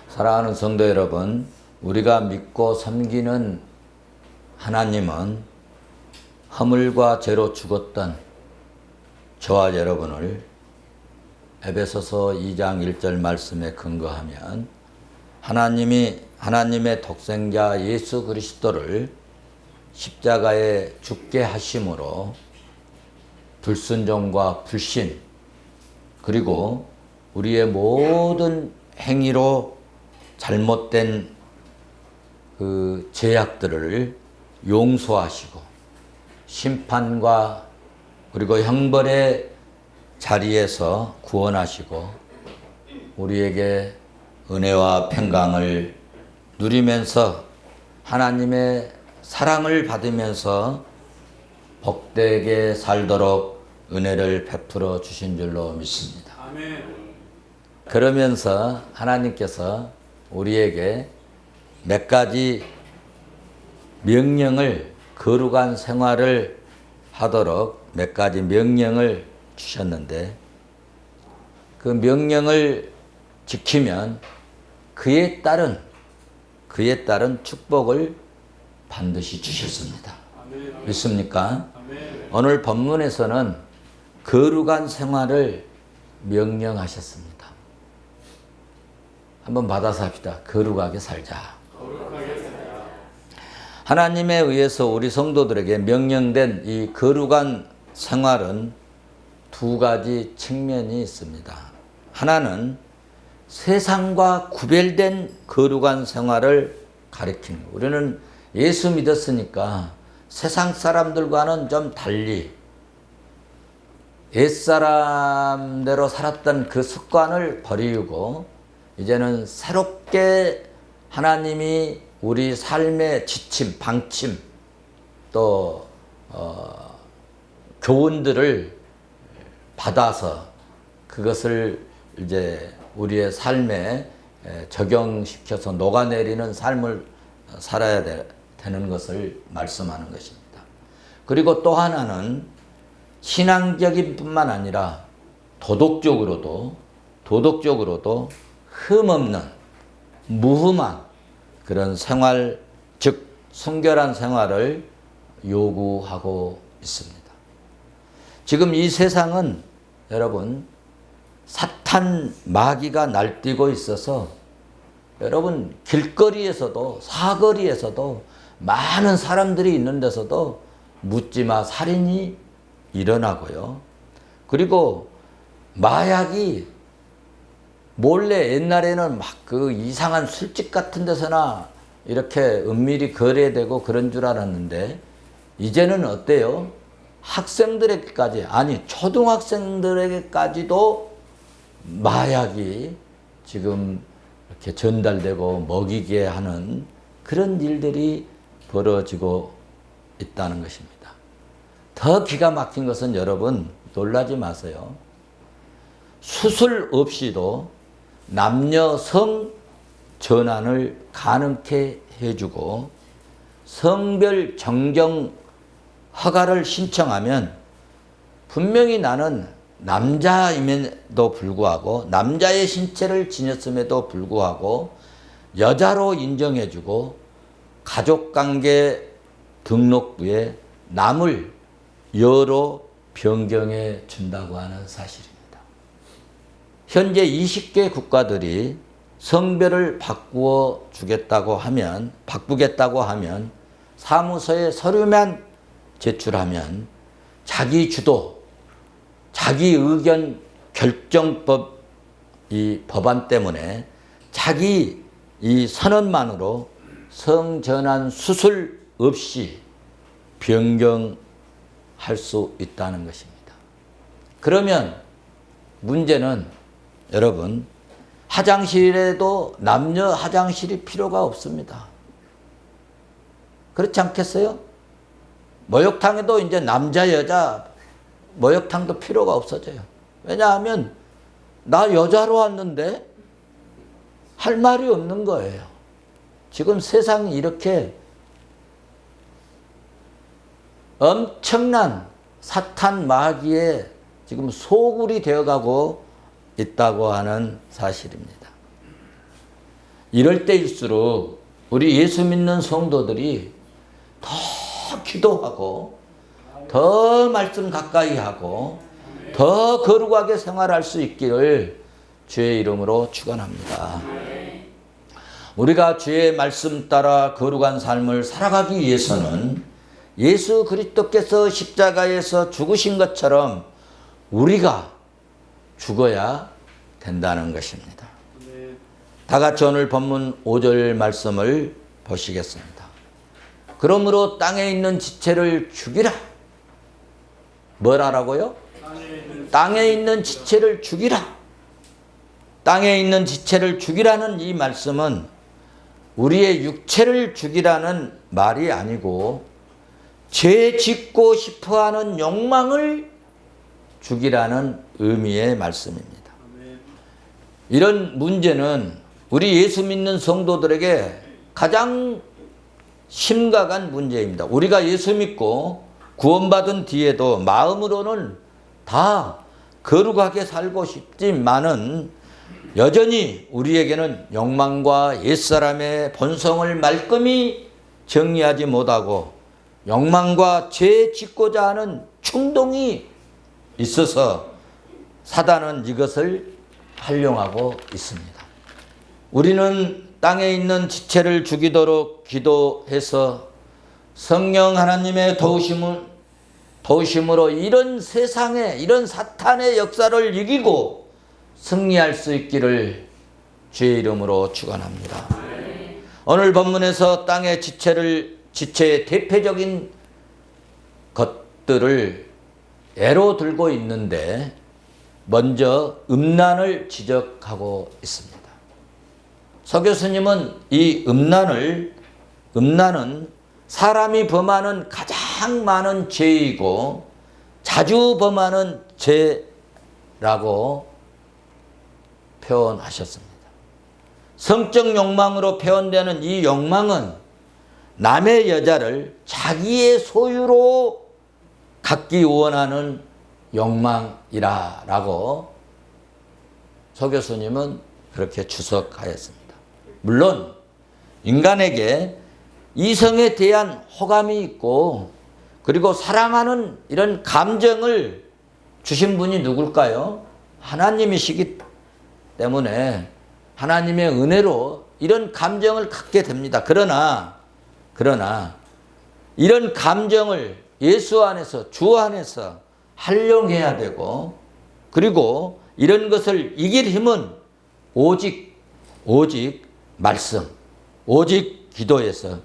사랑하는 성도 여러분, 우리가 믿고 섬기는 하나님은 허물과 죄로 죽었던 저와 여러분을 에베소서 2장 1절 말씀에 근거하면 하나님의 독생자 예수 그리스도를 십자가에 죽게 하심으로 불순종과 불신 그리고 우리의 모든 행위로 잘못된 그 죄악들을 용서하시고 심판과 그리고 형벌의 자리에서 구원하시고 우리에게 은혜와 평강을 누리면서 하나님의 사랑을 받으면서 복되게 살도록 은혜를 베풀어 주신 줄로 믿습니다. 아멘. 그러면서 하나님께서 우리에게 몇 가지 명령을 거룩한 생활을 하도록 몇 가지 명령을 주셨는데 그 명령을 지키면 그에 따른 축복을 반드시 주셨습니다. 아멘. 믿습니까? 아멘. 오늘 본문에서는 거룩한 생활을 명령하셨습니다. 한번 받아서 합시다. 거룩하게 살자. 거룩하게 살자. 하나님에 의해서 우리 성도들에게 명령된 이 거룩한 생활은 두 가지 측면이 있습니다. 하나는 세상과 구별된 거룩한 생활을 가리키는 거예요. 우리는 예수 믿었으니까 세상 사람들과는 좀 달리 옛사람대로 살았던 그 습관을 버리고 이제는 새롭게 하나님이 우리 삶의 지침, 방침 또 교훈들을 받아서 그것을 이제 우리의 삶에 적용시켜서 녹아내리는 삶을 살아야 되는 것을 말씀하는 것입니다. 그리고 또 하나는 신앙적인 뿐만 아니라 도덕적으로도 흠없는 무흠한 그런 생활, 즉 순결한 생활을 요구하고 있습니다. 지금 이 세상은 여러분 사탄 마귀가 날뛰고 있어서 여러분 길거리에서도 사거리에서도 많은 사람들이 있는 데서도 묻지마 살인이 일어나고요. 그리고 마약이 몰래 옛날에는 막 그 이상한 술집 같은 데서나 이렇게 은밀히 거래되고 그런 줄 알았는데 이제는 어때요? 학생들에게까지 아니 초등학생들에게까지도 마약이 지금 이렇게 전달되고 먹이게 하는 그런 일들이 벌어지고 있다는 것입니다. 더 기가 막힌 것은 여러분 놀라지 마세요. 수술 없이도 남녀 성 전환을 가능케 해주고 성별 정정 허가를 신청하면 분명히 나는 남자임에도 불구하고 남자의 신체를 지녔음에도 불구하고 여자로 인정해주고 가족관계 등록부에 남을 여로 변경해 준다고 하는 사실입니다. 현재 20개 국가들이 성별을 바꾸겠다고 하면 사무소에 서류만 제출하면 자기 주도, 자기 의견 결정법 이 법안 때문에 자기 이 선언만으로 성전환 수술 없이 변경할 수 있다는 것입니다. 그러면 문제는 여러분 화장실에도 남녀 화장실이 필요가 없습니다. 그렇지 않겠어요? 목욕탕에도 이제 남자 여자 목욕탕도 필요가 없어져요. 왜냐하면 나 여자로 왔는데 할 말이 없는 거예요. 지금 세상이 이렇게 엄청난 사탄 마귀의 지금 소굴이 되어가고 있다고 하는 사실입니다. 이럴 때일수록 우리 예수 믿는 성도들이 더 기도하고 더 말씀 가까이 하고 더 거룩하게 생활할 수 있기를 주의 이름으로 축원합니다. 우리가 주의 말씀 따라 거룩한 삶을 살아가기 위해서는 예수 그리스도께서 십자가에서 죽으신 것처럼 우리가 죽어야 된다는 것입니다. 다 같이 오늘 본문 5절 말씀을 보시겠습니다. 그러므로 땅에 있는 지체를 죽이라. 뭘 하라고요? 땅에 있는 지체를 죽이라. 땅에 있는 지체를 죽이라는 이 말씀은 우리의 육체를 죽이라는 말이 아니고 죄 짓고 싶어하는 욕망을 죽이라는 의미의 말씀입니다. 이런 문제는 우리 예수 믿는 성도들에게 가장 심각한 문제입니다. 우리가 예수 믿고 구원받은 뒤에도 마음으로는 다 거룩하게 살고 싶지만은 여전히 우리에게는 욕망과 옛사람의 본성을 말끔히 정리하지 못하고 욕망과 죄 짓고자 하는 충동이 있어서 사단은 이것을 활용하고 있습니다. 우리는 땅에 있는 지체를 죽이도록 기도해서 성령 하나님의 도우심으로 이런 세상에 이런 사탄의 역사를 이기고 승리할 수 있기를 주의 이름으로 축원합니다. 오늘 본문에서 땅의 지체의 대표적인 것들을 예로 들고 있는데 먼저 음란을 지적하고 있습니다. 서 교수님은 이 음란은 사람이 범하는 가장 많은 죄이고 자주 범하는 죄라고 표현하셨습니다. 성적 욕망으로 표현되는 이 욕망은 남의 여자를 자기의 소유로 갖기 원하는 욕망이라고 서 교수님은 그렇게 주석하였습니다. 물론 인간에게 이성에 대한 호감이 있고 그리고 사랑하는 이런 감정을 주신 분이 누굴까요? 하나님이시기 때문에 하나님의 은혜로 이런 감정을 갖게 됩니다. 그러나 이런 감정을 예수 안에서 주 안에서 활용해야 되고 그리고 이런 것을 이길 힘은 오직 말씀, 오직 기도에서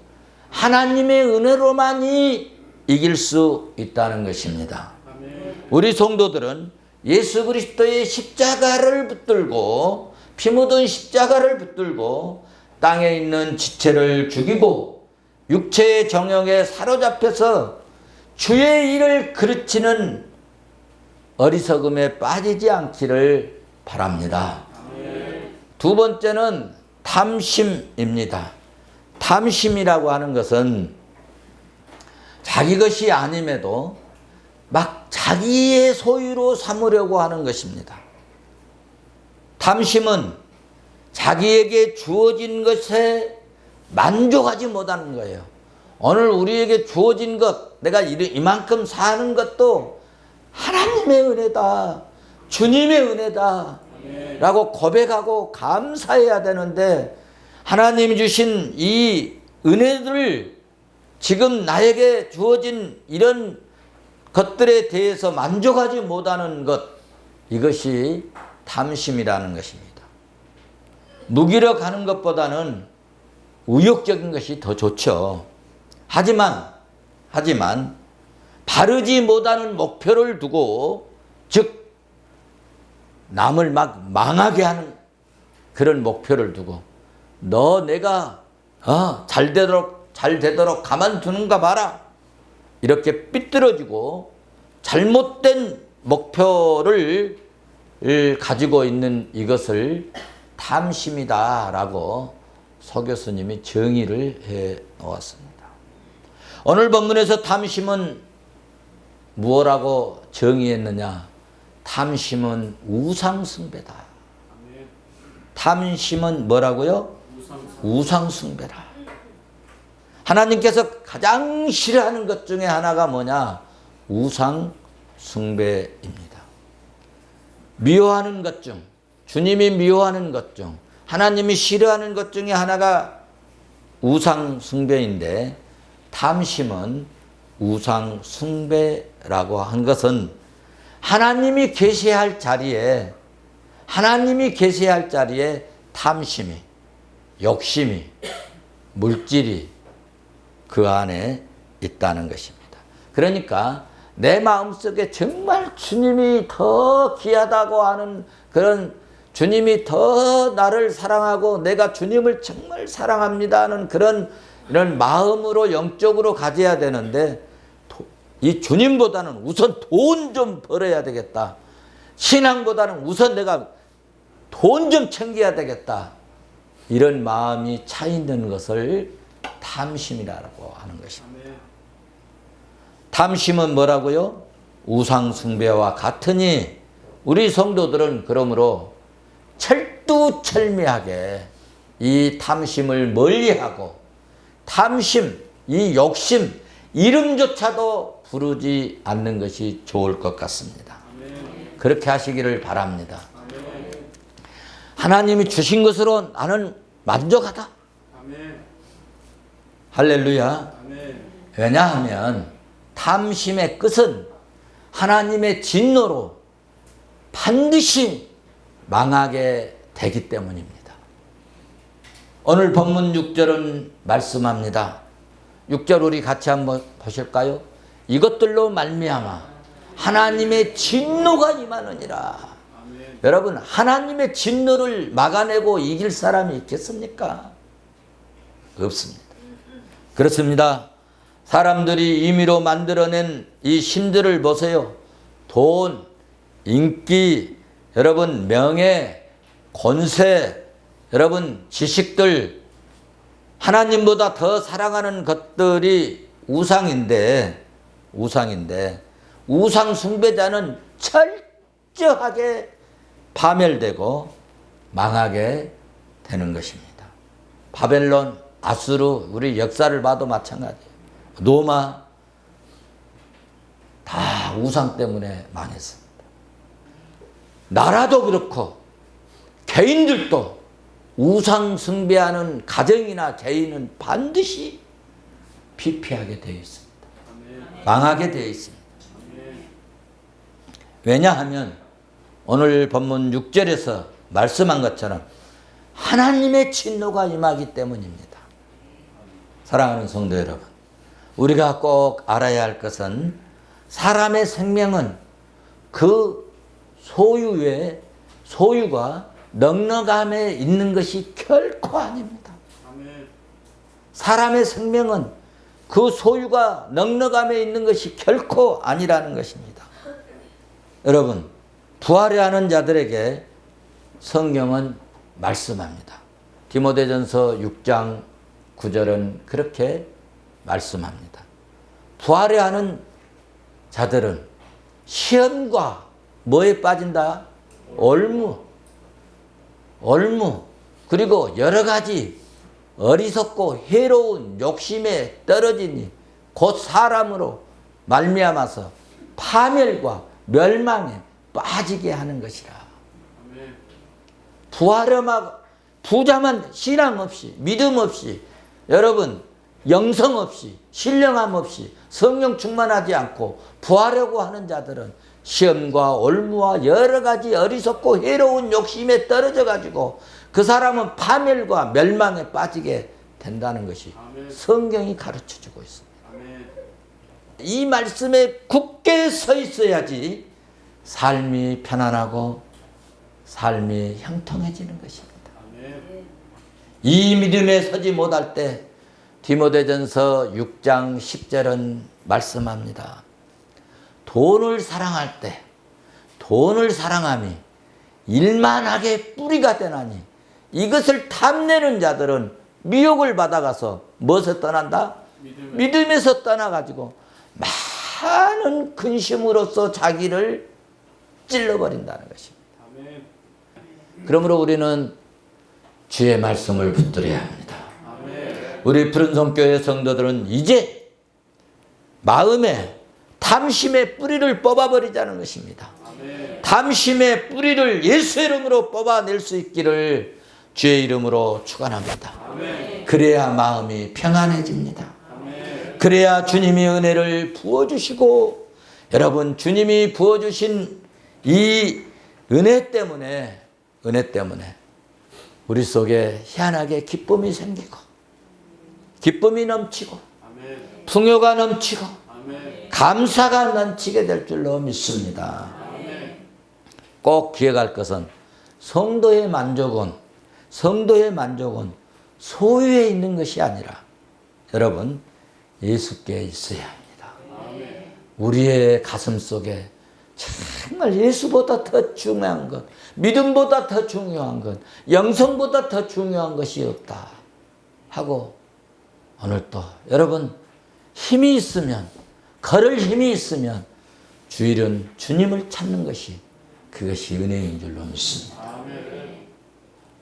하나님의 은혜로만이 이길 수 있다는 것입니다. 우리 성도들은 예수 그리스도의 십자가를 붙들고 피 묻은 십자가를 붙들고 땅에 있는 지체를 죽이고 육체의 정욕에 사로잡혀서 주의 일을 그르치는 어리석음에 빠지지 않기를 바랍니다. 두 번째는 탐심입니다. 탐심이라고 하는 것은 자기 것이 아님에도 막 자기의 소유로 삼으려고 하는 것입니다. 탐심은 자기에게 주어진 것에 만족하지 못하는 거예요. 오늘 우리에게 주어진 것, 내가 이만큼 사는 것도 하나님의 은혜다, 주님의 은혜다 라고 고백하고 감사해야 되는데 하나님이 주신 이 은혜를 지금 나에게 주어진 이런 것들에 대해서 만족하지 못하는 것, 이것이 탐심이라는 것입니다. 무기력하는 것보다는 의욕적인 것이 더 좋죠. 하지만 바르지 못하는 목표를 두고, 즉 남을 막 망하게 하는 그런 목표를 두고 내가 잘 되도록 가만두는가 봐라, 이렇게 삐뚤어지고 잘못된 목표를 가지고 있는 이것을 탐심이다라고 서 교수님이 정의를 해 놓았습니다. 오늘 본문에서 탐심은 무엇라고 정의했느냐? 탐심은 우상숭배다. 탐심은 뭐라고요? 우상 숭배라. 하나님께서 가장 싫어하는 것 중에 하나가 뭐냐? 우상 숭배입니다. 미워하는 것 중, 주님이 미워하는 것 중, 하나님이 싫어하는 것 중에 하나가 우상 숭배인데, 탐심은 우상 숭배라고 한 것은 하나님이 계시할 자리에 탐심이, 욕심이, 물질이 그 안에 있다는 것입니다. 그러니까 내 마음속에 정말 주님이 더 귀하다고 하는 그런, 주님이 더 나를 사랑하고 내가 주님을 정말 사랑합니다 하는 그런 이런 마음으로 영적으로 가져야 되는데, 이 주님보다는 우선 돈 좀 벌어야 되겠다. 신앙보다는 우선 내가 돈 좀 챙겨야 되겠다. 이런 마음이 차 있는 것을 탐심이라고 하는 것입니다. 탐심은 뭐라고요? 우상 숭배와 같으니 우리 성도들은 그러므로 철두철미하게 이 탐심을 멀리하고, 탐심, 이 욕심, 이름조차도 부르지 않는 것이 좋을 것 같습니다. 그렇게 하시기를 바랍니다. 하나님이 주신 것으로 나는 만족하다. 할렐루야. 왜냐하면 탐심의 끝은 하나님의 진노로 반드시 망하게 되기 때문입니다. 오늘 본문 6절은 말씀합니다. 6절 우리 같이 한번 보실까요? 이것들로 말미암아 하나님의 진노가 임하느니라. 여러분, 하나님의 진노를 막아내고 이길 사람이 있겠습니까? 없습니다. 그렇습니다. 사람들이 임의로 만들어낸 이 신들을 보세요. 돈, 인기, 여러분 명예, 권세, 여러분 지식들, 하나님보다 더 사랑하는 것들이 우상인데 우상 숭배자는 철저하게 파멸되고 망하게 되는 것입니다. 바벨론, 아수르, 우리 역사를 봐도 마찬가지예요. 로마, 다 우상 때문에 망했습니다. 나라도 그렇고 개인들도 우상 숭배하는 가정이나 개인은 반드시 피폐하게 되어 있습니다. 망하게 되어 있습니다. 왜냐하면 오늘 본문 6절에서 말씀한 것처럼 하나님의 진노가 임하기 때문입니다. 사랑하는 성도 여러분, 우리가 꼭 알아야 할 것은 사람의 생명은 그 소유가 넉넉함에 있는 것이 결코 아닙니다. 사람의 생명은 그 소유가 넉넉함에 있는 것이 결코 아니라는 것입니다. 여러분, 부활하는 자들에게 성경은 말씀합니다. 디모데전서 6장 9절은 그렇게 말씀합니다. 부활하는 자들은 시험과 뭐에 빠진다? 올무, 그리고 여러 가지 어리석고 해로운 욕심에 떨어지니 곧 사람으로 말미암아서 파멸과 멸망에 빠지게 하는 것이라. 부자만 신앙 없이, 믿음 없이, 여러분 영성 없이, 신령함 없이, 성령 충만하지 않고 부하려고 하는 자들은 시험과 올무와 여러 가지 어리석고 해로운 욕심에 떨어져 가지고 그 사람은 파멸과 멸망에 빠지게 된다는 것이 성경이 가르쳐주고 있습니다. 이 말씀에 굳게 서 있어야지 삶이 편안하고 삶이 형통해지는 것입니다. 이 믿음에 서지 못할 때 디모데전서 6장 10절은 말씀합니다. 돈을 사랑할 때 돈을 사랑함이 일만하게 뿌리가 되나니 이것을 탐내는 자들은 미혹을 받아가서 무엇에 떠난다? 믿음에서 떠나가지고 많은 근심으로써 자기를 찔러버린다는 것입니다. 그러므로 우리는 주의 말씀을 붙들어야 합니다. 우리 푸른송교회 성도들은 이제 마음에 탐심의 뿌리를 뽑아버리자는 것입니다. 탐심의 뿌리를 예수 이름으로 뽑아낼 수 있기를 주의 이름으로 축원합니다. 그래야 마음이 평안해집니다. 그래야 주님이 은혜를 부어주시고, 여러분 주님이 부어주신 이 은혜 때문에 우리 속에 희한하게 기쁨이 생기고, 기쁨이 넘치고, 풍요가 넘치고, 감사가 넘치게 될 줄로 믿습니다. 꼭 기억할 것은 성도의 만족은 소유에 있는 것이 아니라 여러분 예수께 있어야 합니다. 우리의 가슴 속에 정말 예수보다 더 중요한 것, 믿음보다 더 중요한 것, 영성보다 더 중요한 것이 없다 하고, 오늘 또 여러분 힘이 있으면, 걸을 힘이 있으면 주일은 주님을 찾는 것이, 그것이 은혜인 줄로 믿습니다.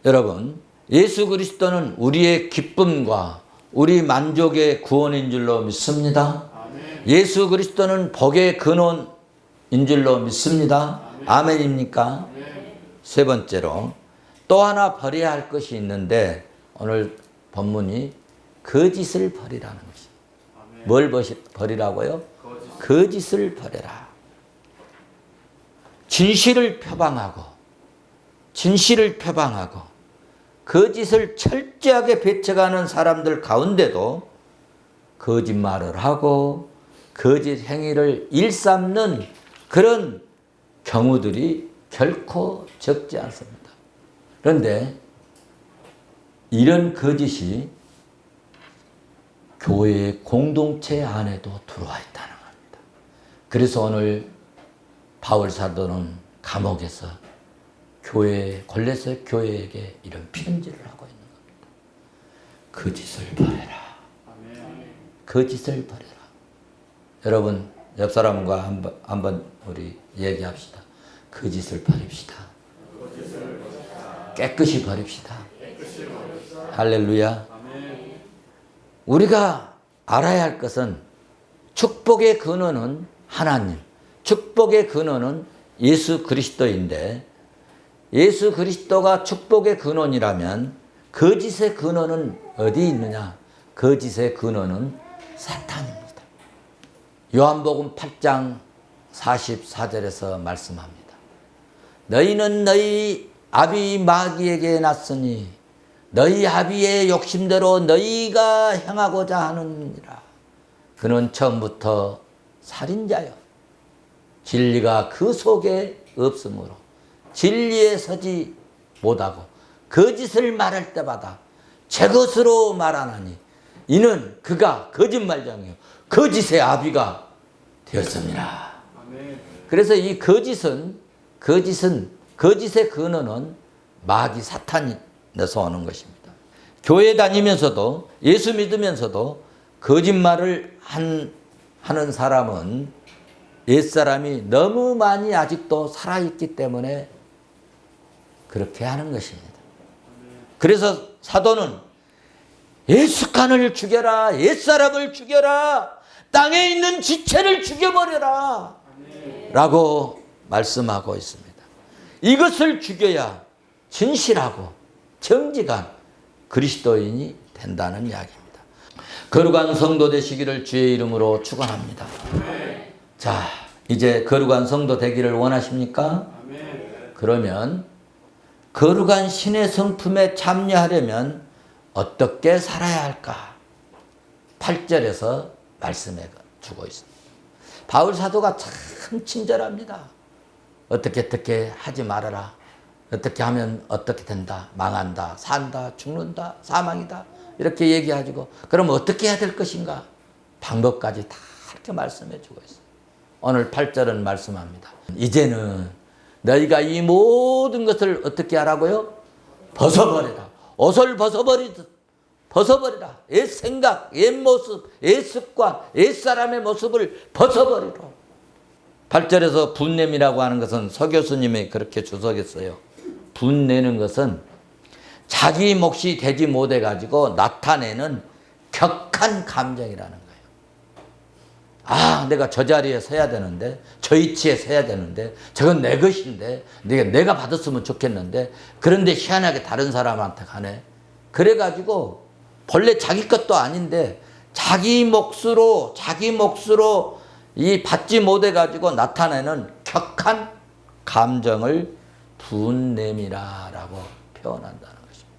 여러분 예수 그리스도는 우리의 기쁨과 우리 만족의 구원인 줄로 믿습니다. 예수 그리스도는 복의 근원인 줄로 믿습니다. 아멘입니까? 세 번째로 또 하나 버려야 할 것이 있는데, 오늘 본문이 거짓을 버리라는 것입니다. 뭘 버리라고요? 거짓을 버려라. 진실을 표방하고 거짓을 철저하게 배척하는 사람들 가운데도 거짓말을 하고 거짓 행위를 일삼는 그런 경우들이 결코 적지 않습니다. 그런데 이런 거짓이 교회의 공동체 안에도 들어와 있다는 겁니다. 그래서 오늘 바울 사도는 감옥에서 골레서 교회에게 이런 편지를 하고 있는 겁니다. 거짓을 버려라. 거짓을 버려라. 여러분 옆 사람과 한번 우리 얘기합시다. 거짓을 버립시다. 깨끗이 버립시다. 할렐루야. 우리가 알아야 할 것은 축복의 근원은 하나님, 축복의 근원은 예수 그리스도인데, 예수 그리스도가 축복의 근원이라면 거짓의 근원은 어디 있느냐? 거짓의 근원은 사탄입니다. 요한복음 8장 44절에서 말씀합니다. 너희는 너희 아비 마귀에게 났으니 너희 아비의 욕심대로 너희가 행하고자 하느니라. 그는 처음부터 살인자요, 진리가 그 속에 없으므로 진리에 서지 못하고 거짓을 말할 때마다 제 것으로 말하나니 이는 그가 거짓말장이요 거짓의 아비가 되었습니다. 그래서 이 거짓의 근원은 마귀 사탄에서 오는 것입니다. 교회 다니면서도 예수 믿으면서도 거짓말을 하는 사람은 옛사람이 너무 많이 아직도 살아있기 때문에 그렇게 하는 것입니다. 그래서 사도는 예수칸을 죽여라, 옛사람을 죽여라, 땅에 있는 지체를 죽여버려라 라고 말씀하고 있습니다. 이것을 죽여야 진실하고 정직한 그리스도인이 된다는 이야기입니다. 거룩한 성도 되시기를 주의 이름으로 축원합니다. 자, 이제 거룩한 성도 되기를 원하십니까? 그러면 거룩한 신의 성품에 참여하려면 어떻게 살아야 할까? 8절에서 말씀해 주고 있습니다. 바울 사도가 참 친절합니다. 어떻게 하지 말아라. 어떻게 하면 어떻게 된다. 망한다. 산다. 죽는다. 사망이다. 이렇게 얘기하고, 그럼 어떻게 해야 될 것인가? 방법까지 다 이렇게 말씀해 주고 있어요. 오늘 8절은 말씀합니다. 이제는 너희가 이 모든 것을 어떻게 하라고요? 벗어버리라. 옷을 벗어버리라. 옛 생각, 옛 모습, 옛 습관, 옛 사람의 모습을 벗어버리라. 8절에서 분냄이라고 하는 것은 서 교수님이 그렇게 주석했어요. 분내는 것은 자기 몫이 되지 못해가지고 나타내는 격한 감정이라는 거예요. 아, 내가 저 자리에 서야 되는데, 저 위치에 서야 되는데, 저건 내 것인데, 내가 받았으면 좋겠는데, 그런데 희한하게 다른 사람한테 가네. 그래가지고 본래 자기 것도 아닌데 자기 몫으로 이 받지 못해가지고 나타내는 격한 감정을 분냄이라고 표현한다는 것입니다.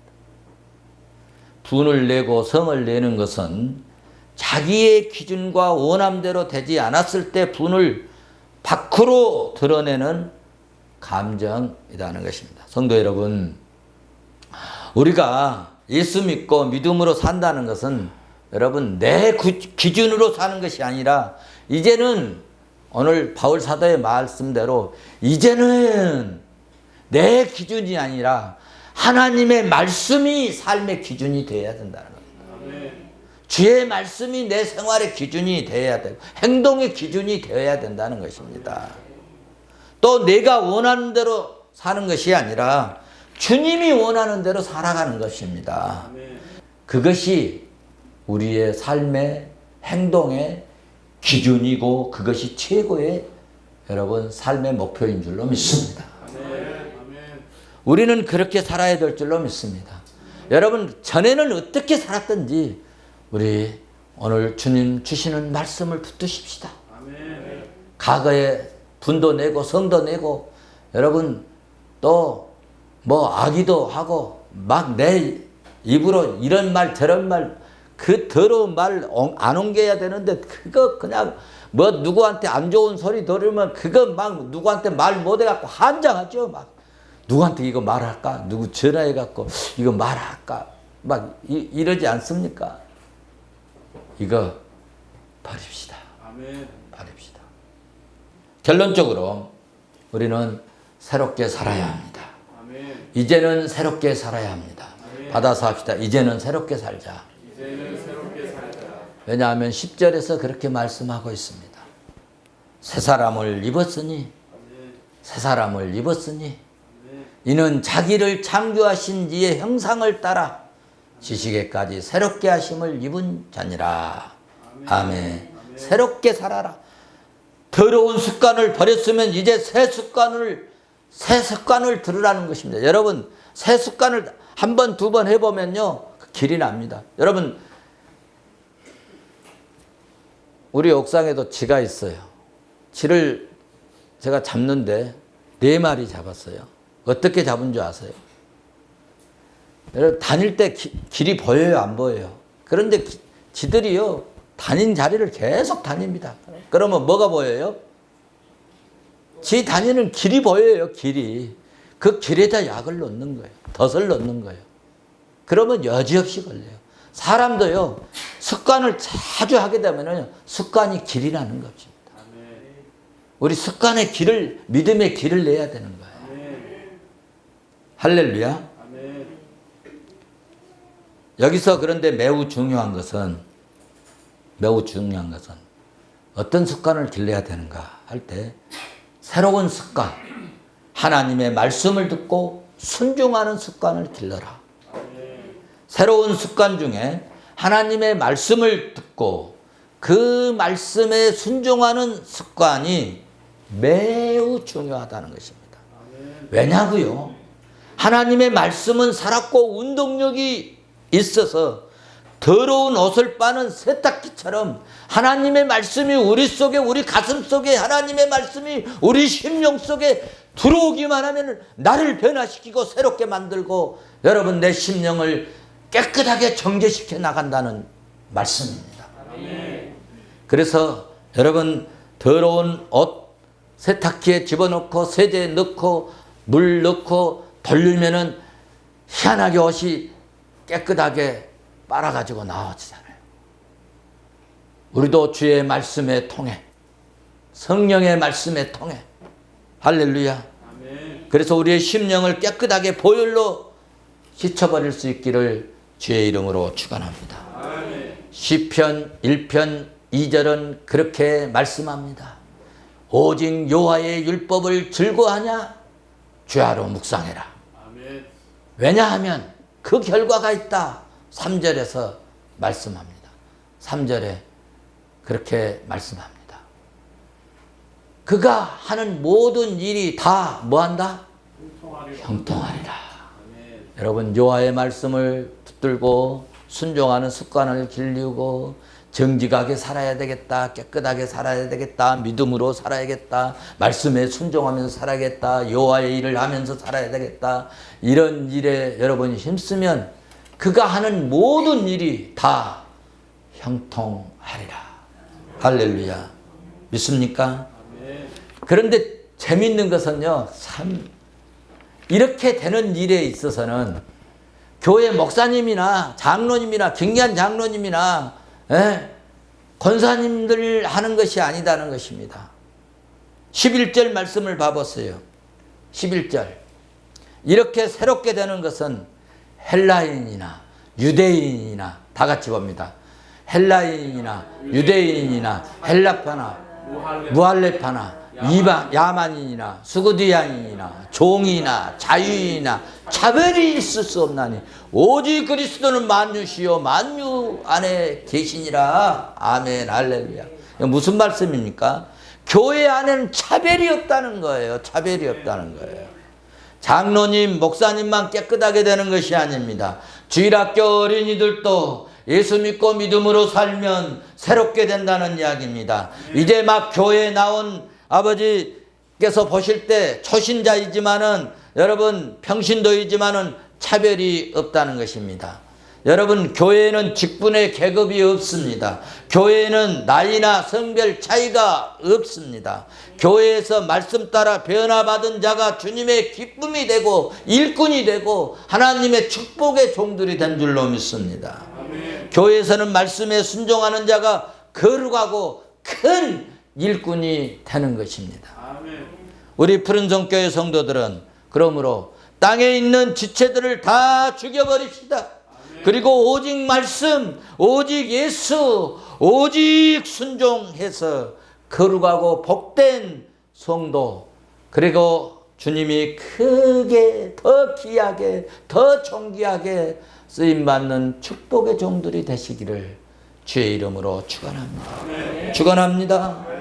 분을 내고 성을 내는 것은 자기의 기준과 원함대로 되지 않았을 때 분을 밖으로 드러내는 감정이라는 것입니다. 성도 여러분, 우리가 예수 믿고 믿음으로 산다는 것은 여러분 내 기준으로 사는 것이 아니라 이제는 오늘 바울 사도의 말씀대로 이제는 내 기준이 아니라 하나님의 말씀이 삶의 기준이 되어야 된다는 겁니다. 주의 말씀이 내 생활의 기준이 되어야 되고 행동의 기준이 되어야 된다는 것입니다. 또 내가 원하는 대로 사는 것이 아니라 주님이 원하는 대로 살아가는 것입니다. 그것이 우리의 삶의 행동의 기준이고 그것이 최고의 여러분 삶의 목표인 줄로 믿습니다. 우리는 그렇게 살아야 될 줄로 믿습니다. 여러분 전에는 어떻게 살았든지 우리 오늘 주님 주시는 말씀을 붙드십시다. 과거에 분도 내고 성도 내고 여러분 또 뭐 악의도 하고 막 내 입으로 이런 말 저런 말 그 더러운 말 안 옮겨야 되는데 그거 그냥 뭐 누구한테 안 좋은 소리 들으면 그거 막 누구한테 말 못해갖고 한장하죠. 막 누구한테 이거 말할까? 누구 전화해갖고 이거 말할까? 막 이러지 않습니까? 이거 버립시다. 버립시다. 결론적으로 우리는 새롭게 살아야 합니다. 이제는 새롭게 살아야 합니다. 받아서 합시다. 이제는 새롭게 살자. 왜냐하면 10절에서 그렇게 말씀하고 있습니다. 새 사람을 입었으니 새 사람을 입었으니 이는 자기를 창조하신 이의 형상을 따라 지식에까지 새롭게 하심을 입은 자니라. 아멘. 새롭게 살아라. 더러운 습관을 버렸으면 이제 새 습관을 들으라는 것입니다. 여러분 새 습관을 한 번, 두 번 해보면요 길이 납니다. 여러분 우리 옥상에도 쥐가 있어요. 쥐를 제가 잡는데 4마리 잡았어요. 어떻게 잡은 줄 아세요? 여러분 다닐 때 길이 보여요, 안 보여요? 그런데 쥐들이요 다닌 자리를 계속 다닙니다. 그러면 뭐가 보여요? 쥐 다니는 길이 보여요, 길이. 그 길에다 약을 넣는 거예요. 덫을 넣는 거예요. 그러면 여지없이 걸려요. 사람도요, 습관을 자주 하게 되면 습관이 길이 나는 것입니다. 우리 습관의 길을, 믿음의 길을 내야 되는 거예요. 할렐루야. 여기서 그런데 매우 중요한 것은 어떤 습관을 길러야 되는가 할 때 새로운 습관, 하나님의 말씀을 듣고 순종하는 습관을 길러라. 새로운 습관 중에 하나님의 말씀을 듣고 그 말씀에 순종하는 습관이 매우 중요하다는 것입니다. 왜냐고요? 하나님의 말씀은 살았고 운동력이 있어서 더러운 옷을 빠는 세탁기처럼 하나님의 말씀이 우리 속에, 우리 가슴 속에, 하나님의 말씀이 우리 심령 속에 들어오기만 하면 나를 변화시키고 새롭게 만들고 여러분 내 심령을 깨끗하게 정제시켜 나간다는 말씀입니다. 그래서 여러분 더러운 옷 세탁기에 집어넣고 세제에 넣고 물 넣고 돌리면은 희한하게 옷이 깨끗하게 빨아가지고 나와지잖아요. 우리도 주의 말씀에 통해 성령의 말씀에 통해 할렐루야. 아멘. 그래서 우리의 심령을 깨끗하게 보혈로 씻어버릴 수 있기를 주의 이름으로 축원합니다. 아멘. 시편 1편 2절은 그렇게 말씀합니다. 오직 여호와의 율법을 즐거워하냐 주야로 묵상해라. 아멘. 왜냐하면 그 결과가 있다. 3절에서 말씀합니다. 3절에 그렇게 말씀합니다. 그가 하는 모든 일이 다 뭐한다? 형통하리라. 여러분 여호와의 말씀을 붙들고 순종하는 습관을 길리고 정직하게 살아야 되겠다. 깨끗하게 살아야 되겠다. 믿음으로 살아야겠다. 말씀에 순종하면서 살아야겠다. 여호와의 일을 하면서 살아야 되겠다. 이런 일에 여러분이 힘쓰면 그가 하는 모든 일이 다 형통하리라. 할렐루야. 믿습니까? 그런데 재미있는 것은요, 참 이렇게 되는 일에 있어서는 교회 목사님이나 장로님이나 경기한 장로님이나 권사님들 하는 것이 아니다는 것입니다. 11절 말씀을 봐보세요. 11절. 이렇게 새롭게 되는 것은 헬라인이나 유대인이나 다 같이 봅니다. 헬라인이나 유대인이나 헬라파나 무할레파나 이방 야만인이나 수구디안인이나 종이나 자유인이나 차별이 있을 수 없나니 오직 그리스도는 만유시요 만유 안에 계시니라. 아멘. 할렐루야. 무슨 말씀입니까? 교회 안에는 차별이 없다는 거예요. 차별이 없다는 거예요. 장로님, 목사님만 깨끗하게 되는 것이 아닙니다. 주일학교 어린이들도 예수 믿고 믿음으로 살면 새롭게 된다는 이야기입니다. 이제 막 교회에 나온 아버지께서 보실 때 초신자이지만은 여러분 평신도이지만은 차별이 없다는 것입니다. 여러분 교회에는 직분의 계급이 없습니다. 교회에는 나이나 성별 차이가 없습니다. 교회에서 말씀 따라 변화받은 자가 주님의 기쁨이 되고 일꾼이 되고 하나님의 축복의 종들이 된 줄로 믿습니다. 아멘. 교회에서는 말씀에 순종하는 자가 거룩하고 큰 일꾼이 되는 것입니다. 아멘. 우리 푸른성교회 성도들은 그러므로 땅에 있는 지체들을 다 죽여버립시다. 아멘. 그리고 오직 말씀, 오직 예수, 오직 순종해서 거룩하고 복된 성도, 그리고 주님이 크게 더 귀하게 더 존귀하게 쓰임받는 축복의 종들이 되시기를 주의 이름으로 축원합니다. 축원합니다.